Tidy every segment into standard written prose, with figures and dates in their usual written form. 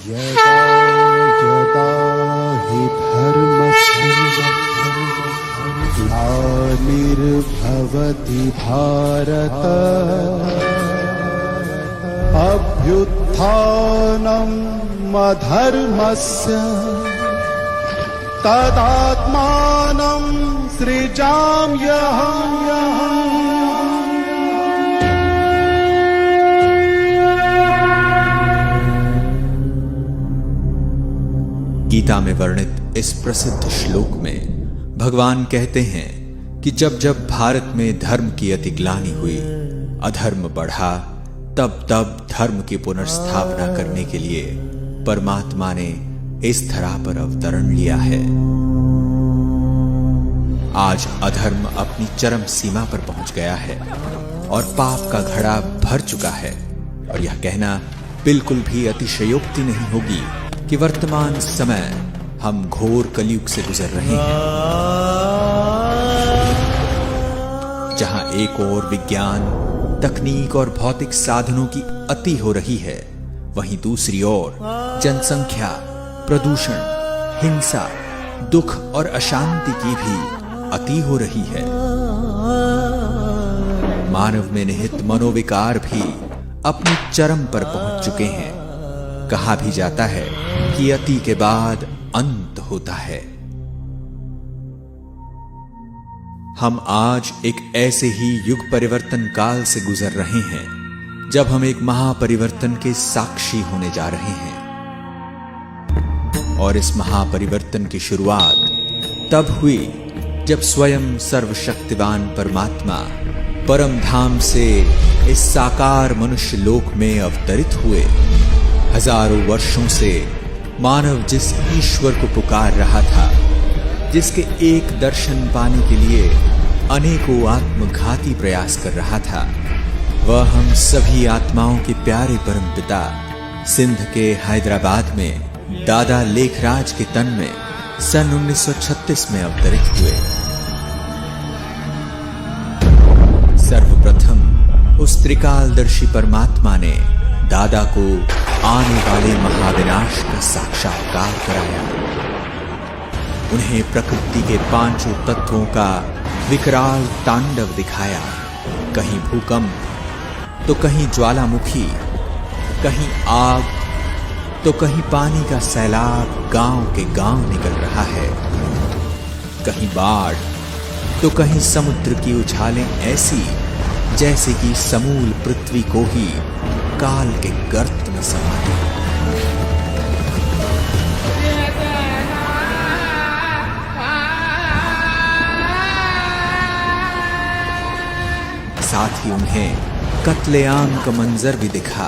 यदा यदा हि धर्मस्य ग्लानिर्भवति भारत अभ्युत्थानम् अधर्मस्य तदात्मानं सृजाम्यहम्। गीता में वर्णित इस प्रसिद्ध श्लोक में भगवान कहते हैं कि जब जब भारत में धर्म की अतिग्लानि हुई, अधर्म बढ़ा, तब तब धर्म की पुनर्स्थापना करने के लिए परमात्मा ने इस धरा पर अवतरण लिया है। आज अधर्म अपनी चरम सीमा पर पहुंच गया है और पाप का घड़ा भर चुका है, और यह कहना बिल्कुल भी अतिशयोक्ति नहीं होगी कि वर्तमान समय हम घोर कलयुग से गुजर रहे हैं, जहां एक ओर विज्ञान, तकनीक और भौतिक साधनों की अति हो रही है, वहीं दूसरी ओर जनसंख्या, प्रदूषण, हिंसा, दुख और अशांति की भी अति हो रही है। मानव में निहित मनोविकार भी अपनी चरम पर पहुंच चुके हैं। कहा भी जाता है कि अति के बाद अंत होता है। हम आज एक ऐसे ही युग परिवर्तन काल से गुजर रहे हैं जब हम एक महापरिवर्तन के साक्षी होने जा रहे हैं, और इस महापरिवर्तन की शुरुआत तब हुई जब स्वयं सर्वशक्तिवान परमात्मा परम धाम से इस साकार मनुष्य लोक में अवतरित हुए। हजारों वर्षों से मानव जिस ईश्वर को पुकार रहा था, जिसके एक दर्शन पाने के लिए अनेकों आत्मघाती प्रयास कर रहा था, वह हम सभी आत्माओं के प्यारे परमपिता सिंध के हैदराबाद में दादा लेखराज के तन में सन 1936 में अवतरित हुए। सर्वप्रथम उस त्रिकालदर्शी परमात्मा ने दादा को आने वाले महाविनाश का साक्षात्कार कराया। उन्हें प्रकृति के पांचों तत्वों का विकराल तांडव दिखाया। कहीं भूकंप तो कहीं ज्वालामुखी, कहीं आग तो कहीं पानी का सैलाब गांव के गांव निकल रहा है, कहीं बाढ़ तो कहीं समुद्र की उछालें ऐसी जैसे कि समूल पृथ्वी को ही काल के गर्त में समा दे। साथ ही उन्हें कत्लेआम का मंजर भी दिखा,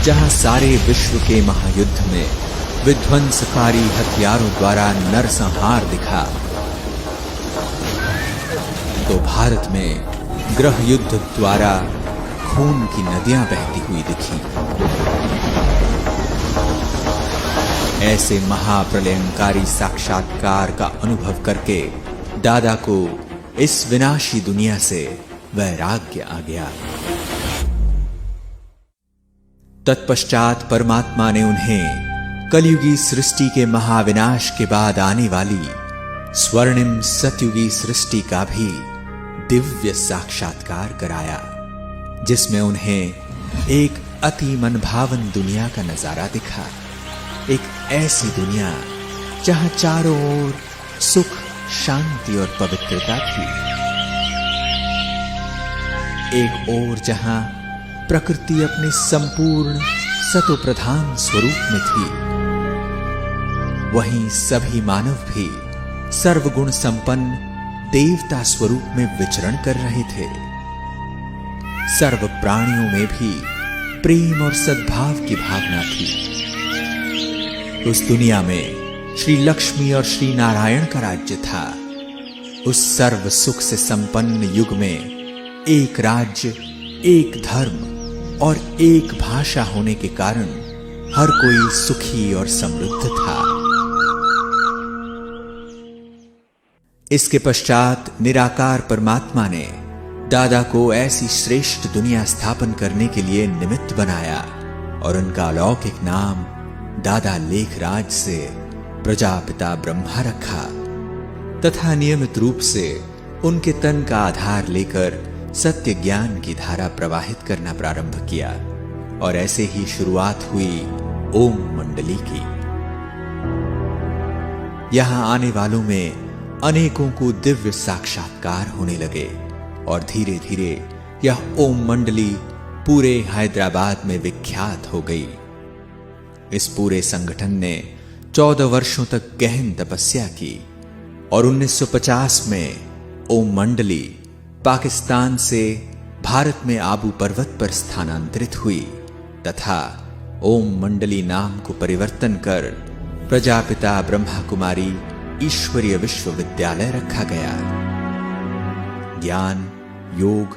जहां सारे विश्व के महायुद्ध में विध्वंसकारी हथियारों द्वारा नरसंहार दिखा, तो भारत में गृह युद्ध द्वारा खून की नदियां बहती हुई दिखी। ऐसे महाप्रलयंकारी साक्षात्कार का अनुभव करके दादा को इस विनाशी दुनिया से वैराग्य आ गया। तत्पश्चात परमात्मा ने उन्हें कलयुगी सृष्टि के महाविनाश के बाद आने वाली स्वर्णिम सतयुगी सृष्टि का भी दिव्य साक्षात्कार कराया, जिसमें उन्हें एक अति मनभावन दुनिया का नजारा दिखा। एक ऐसी दुनिया जहां चारों ओर सुख, शांति और पवित्रता थी। एक ओर जहां प्रकृति अपने संपूर्ण सतोप्रधान स्वरूप में थी, वहीं सभी मानव भी सर्वगुण संपन्न देवता स्वरूप में विचरण कर रहे थे। सर्व प्राणियों में भी प्रेम और सद्भाव की भावना थी। उस दुनिया में श्री लक्ष्मी और श्री नारायण का राज्य था। उस सर्व सुख से संपन्न युग में एक राज्य, एक धर्म और एक भाषा होने के कारण हर कोई सुखी और समृद्ध था। इसके पश्चात निराकार परमात्मा ने दादा को ऐसी श्रेष्ठ दुनिया स्थापन करने के लिए निमित्त बनाया और उनका अलौकिक नाम दादा लेखराज से प्रजापिता ब्रह्मा रखा तथा नियमित रूप से उनके तन का आधार लेकर सत्य ज्ञान की धारा प्रवाहित करना प्रारंभ किया और ऐसे ही शुरुआत हुई ओम मंडली की। यहां आने वालों में अनेकों को दिव्य साक्षात्कार होने लगे और धीरे धीरे यह ओम मंडली पूरे हैदराबाद में विख्यात हो गई। इस पूरे संगठन ने 14 वर्षों तक गहन तपस्या की और 1950 में ओम मंडली पाकिस्तान से भारत में आबू पर्वत पर स्थानांतरित हुई तथा ओम मंडली नाम को परिवर्तन कर प्रजापिता ब्रह्मा कुमारी ईश्वरीय विश्वविद्यालय रखा गया। ज्ञान, योग,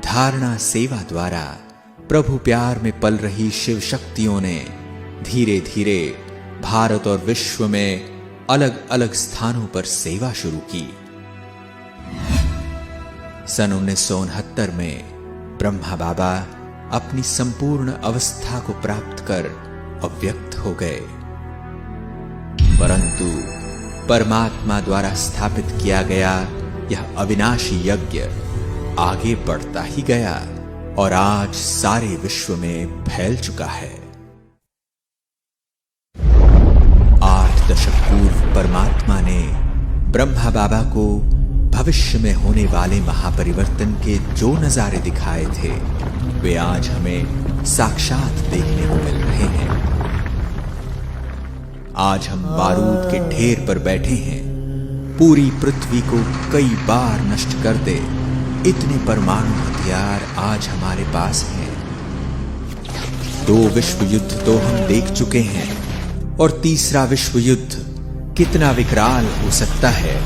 धारणा, सेवा द्वारा प्रभु प्यार में पल रही शिव शक्तियों ने धीरे धीरे भारत और विश्व में अलग अलग स्थानों पर सेवा शुरू की। सन 1969 में ब्रह्मा बाबा अपनी संपूर्ण अवस्था को प्राप्त कर अव्यक्त हो गए, परंतु परमात्मा द्वारा स्थापित किया गया यह अविनाशी यज्ञ आगे बढ़ता ही गया और आज सारे विश्व में फैल चुका है। 8 दशक पूर्व परमात्मा ने ब्रह्मा बाबा को भविष्य में होने वाले महापरिवर्तन के जो नजारे दिखाए थे वे आज हमें साक्षात देखने को मिल रहे हैं। आज हम बारूद के ढेर पर बैठे हैं। पूरी पृथ्वी को कई बार नष्ट कर दे इतने परमाणु हथियार आज हमारे पास हैं। 2 विश्व युद्ध तो हम देख चुके हैं और तीसरा विश्व युद्ध कितना विकराल हो सकता है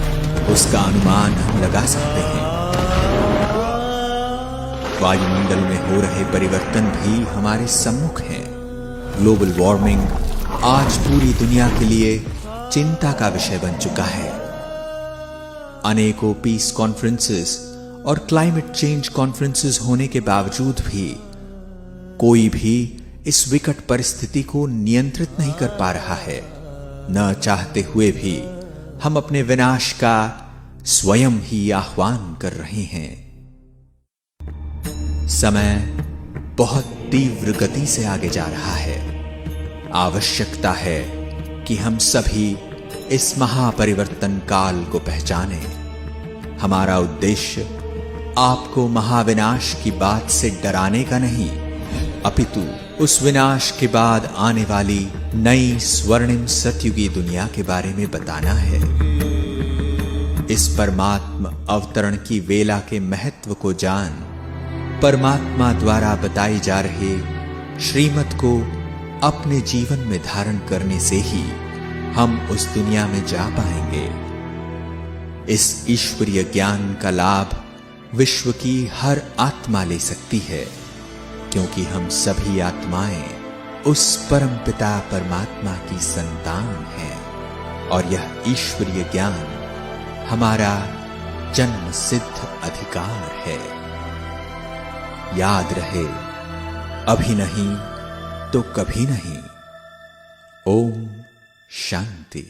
उसका अनुमान हम लगा सकते हैं। वायुमंडल में हो रहे परिवर्तन भी हमारे सम्मुख हैं। ग्लोबल वार्मिंग आज पूरी दुनिया के लिए चिंता का विषय बन चुका है। अनेकों पीस कॉन्फ्रेंसेस और क्लाइमेट चेंज कॉन्फ्रेंसेस होने के बावजूद भी कोई भी इस विकट परिस्थिति को नियंत्रित नहीं कर पा रहा है। न चाहते हुए भी हम अपने विनाश का स्वयं ही आह्वान कर रहे हैं। समय बहुत तीव्र गति से आगे जा रहा है। आवश्यकता है कि हम सभी इस महापरिवर्तन काल को पहचानें। हमारा उद्देश्य आपको महाविनाश की बात से डराने का नहीं, अपितु उस विनाश के बाद आने वाली नई स्वर्णिम सतयुगी दुनिया के बारे में बताना है। इस परमात्मा अवतरण की वेला के महत्व को जान परमात्मा द्वारा बताई जा रहे श्रीमत को अपने जीवन में धारण करने से ही हम उस दुनिया में जा पाएंगे। इस ईश्वरीय ज्ञान का लाभ विश्व की हर आत्मा ले सकती है, क्योंकि हम सभी आत्माएं उस परम पिता परमात्मा की संतान हैं और यह ईश्वरीय ज्ञान हमारा जन्म सिद्ध अधिकार है। याद रहे, अभी नहीं तो कभी नहीं। ओम शांति।